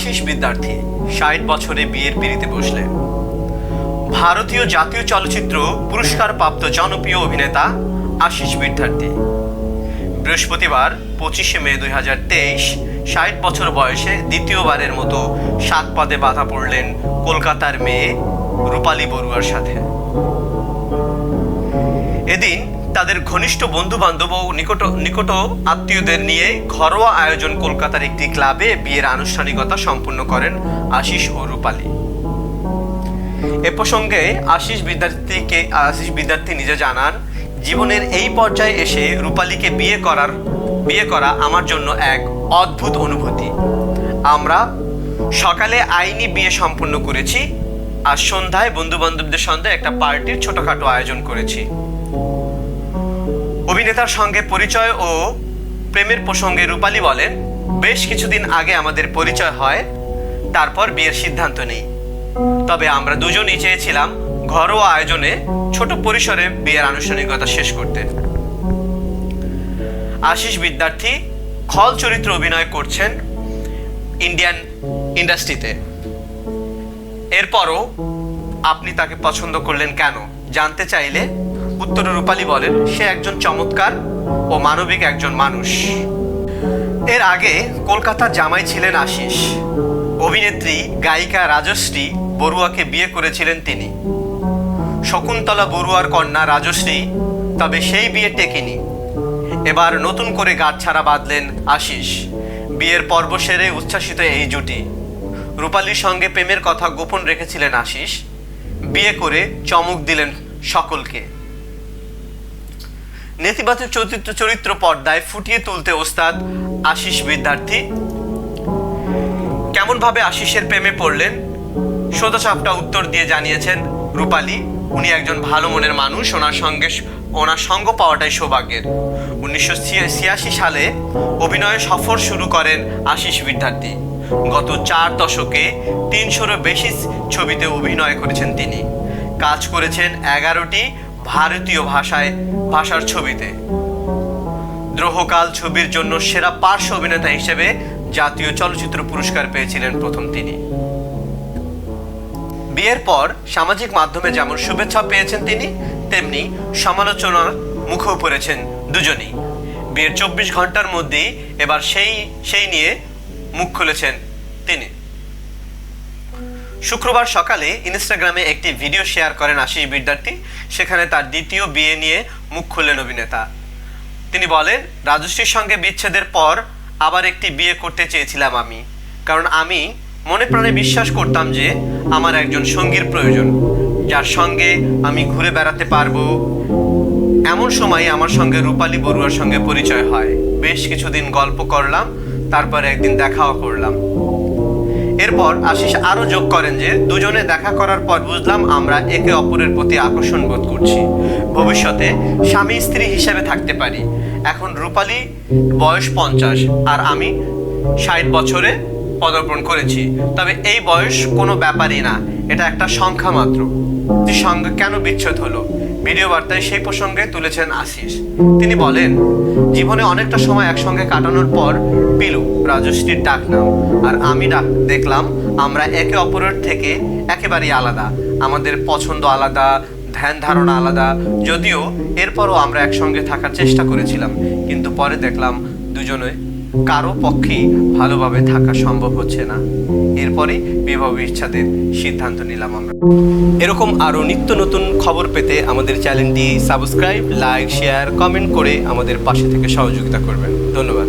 আশিস বিদ্যার্থী ৬০ বছরে বিয়ের পিঁড়িতে বসলেন। ভারতীয় জাতীয় চলচ্চিত্র পুরস্কারপ্রাপ্ত জনপ্রিয় অভিনেতা আশিস বিদ্যার্থী বৃহস্পতিবার ২৫শে মে ২০২৩ ৬০ বছর বয়সে দ্বিতীয়বারের মতো সাতপাদে বাঁধা পড়লেন কলকাতার মেয়ে রূপালী বড়ুয়ার সাথে। এদিন তাদের ঘনিষ্ঠ বন্ধু বান্ধব ও নিকট আত্মীয়দের নিয়ে ঘরোয়া আয়োজন কলকাতার একটি ক্লাবে বিয়ের আনুষ্ঠানিকতা সম্পন্ন করেন আশিস ও রূপালী। এ প্রসঙ্গে আশিস বিদ্যার্থী নিজে জানান, জীবনের এই পর্যায়ে এসে রূপালীকে বিয়ে করা আমার জন্য এক অদ্ভুত অনুভূতি। আমরা সকালে আইনি বিয়ে সম্পন্ন করেছি, আর সন্ধ্যায় বন্ধু বান্ধবদের সঙ্গে একটা পার্টির ছোটখাটো আয়োজন করেছি। অভিনেতার সঙ্গে পরিচয় ও প্রেমের প্রসঙ্গে রূপালী বলেন, বেশ কিছুদিন আগে আমাদের পরিচয় হয়, তারপর বিয়ের সিদ্ধান্ত নেই। তবে আমরা দুজনই চেয়েছিলাম ঘরোয়া আয়োজনে ছোট পরিসরে বিয়ের আনুষ্ঠানিকতা শেষ করতে। আশিস বিদ্যার্থী খল চরিত্র অভিনয় করছেন ইন্ডিয়ান ইন্ডাস্ট্রিতে। এরপরও আপনি তাকে পছন্দ করলেন কেন জানতে চাইলে উত্তরে রূপালী বলেন, সে একজন চমৎকার ও মানবিক একজন মানুষ। এর আগে কলকাতার জামাই ছিলেন আশিস। অভিনেত্রী গায়িকা রাজশ্রী বড়ুয়াকে বিয়ে করেছিলেন তিনি। শকুন্তলা বড়ুয়ার কন্যা রাজশ্রী, তবে সেই বিয়ে টেকেনি। এবার নতুন করে গাঁটছড়া বাঁধলেন আশিস। বিয়ের পর্ব সেরে উচ্ছ্বাসিত এই জুটি। রূপালীর সঙ্গে প্রেমের কথা গোপন রেখেছিলেন আশিস। বিয়ে করে চমক দিলেন সকলকে। নেতিবাচক চরিত্র পর্দায় ফুটিয়ে তুলতে ওস্তাদ আশিস বিদ্যার্থী। কেমন ভাবে আশিসের প্রেমে পড়লেন সোজাসাপটা উত্তর দিয়ে জানিয়েছেন রূপালী, উনি একজন ভালো মনের মানুষ, ওনার সঙ্গ পাওয়াটাই সৌভাগ্যের। ১৯৮৬ সালে অভিনয়ে সফর শুরু করেন আশিস বিদ্যার্থী। গত ৪ দশকে ৩০০-রও বেশি ছবিতে অভিনয় করেছেন তিনি। কাজ করেছেন ১১টি ভারতীয় ভাষার ছবিতে। দ্রোহকাল ছবির জন্য সেরা পার্শ্ব অভিনেতা হিসেবে জাতীয় চলচ্চিত্র পুরস্কার পেয়েছিলেন প্রথম তিনি। বিয়ের পর সামাজিক মাধ্যমে যেমন শুভেচ্ছা পেয়েছেন তিনি, তেমনি সমালোচনার মুখেও পড়েছেন দুজনেই। বিয়ের ২৪ ঘন্টার মধ্যেই এবার সেই নিয়ে মুখ খুলেছেন তিনি। শুক্রবার সকালে ইনস্টাগ্রামে একটি ভিডিও শেয়ার করেন আশিস বিদ্যার্থী। সেখানে তার দ্বিতীয় বিয়ে নিয়ে মুখ খুললেন অভিনেতা। তিনি বলেন, রাজশ্রীর সঙ্গে বিচ্ছেদের পর আবার একটি বিয়ে করতে চেয়েছিলাম আমি, কারণ আমি মনে প্রাণে বিশ্বাস করতাম যে আমার একজন সঙ্গীর প্রয়োজন, যার সঙ্গে আমি ঘুরে বেড়াতে পারবো। এমন সময় আমার সঙ্গে রূপালী বড়ুয়ার সঙ্গে পরিচয় হয়। বেশ কিছুদিন গল্প করলাম, তারপর একদিন দেখাও করলাম। এরপর আশিস আরও যোগ করেন যে দুজনে দেখা করার পর বুঝলাম আমরা একে অপরের প্রতি আকর্ষণ বোধ করছি। ভবিষ্যতে স্বামী স্ত্রী হিসেবে থাকতে পারি। এখন রূপালী বয়স ৫০ আর আমি ৬০ বছরে পদার্পণ করেছি। তবে এই বয়স কোনো ব্যাপারই না, এটা একটা সংখ্যা মাত্র। সঙ্গে কেন বিচ্ছেদ হলো, ভিডিও বার্তায় সেই প্রসঙ্গে তুলেছেন আশিস। তিনি বলেন, জীবনে অনেকটা সময় একসঙ্গে কাটানোর পর পিলু রাজশ্রীর ডাক নাম আর আমি দেখলাম আমরা একে অপরের থেকে একেবারেই আলাদা। আমাদের পছন্দ আলাদা, ধ্যান ধারণা আলাদা। যদিও এরপরও আমরা একসঙ্গে থাকার চেষ্টা করেছিলাম, কিন্তু পরে দেখলাম দুজনে কারো পক্ষেই ভালোভাবে থাকা সম্ভব হচ্ছে না। এরপরে বিবাহ বিচ্ছেদের সিদ্ধান্ত নিলাম আমরা। এরকম আরও নিত্য নতুন খবর পেতে আমাদের চ্যানেলটি সাবস্ক্রাইব, লাইক, শেয়ার, কমেন্ট করে আমাদের পাশে থেকে সহযোগিতা করবেন। ধন্যবাদ।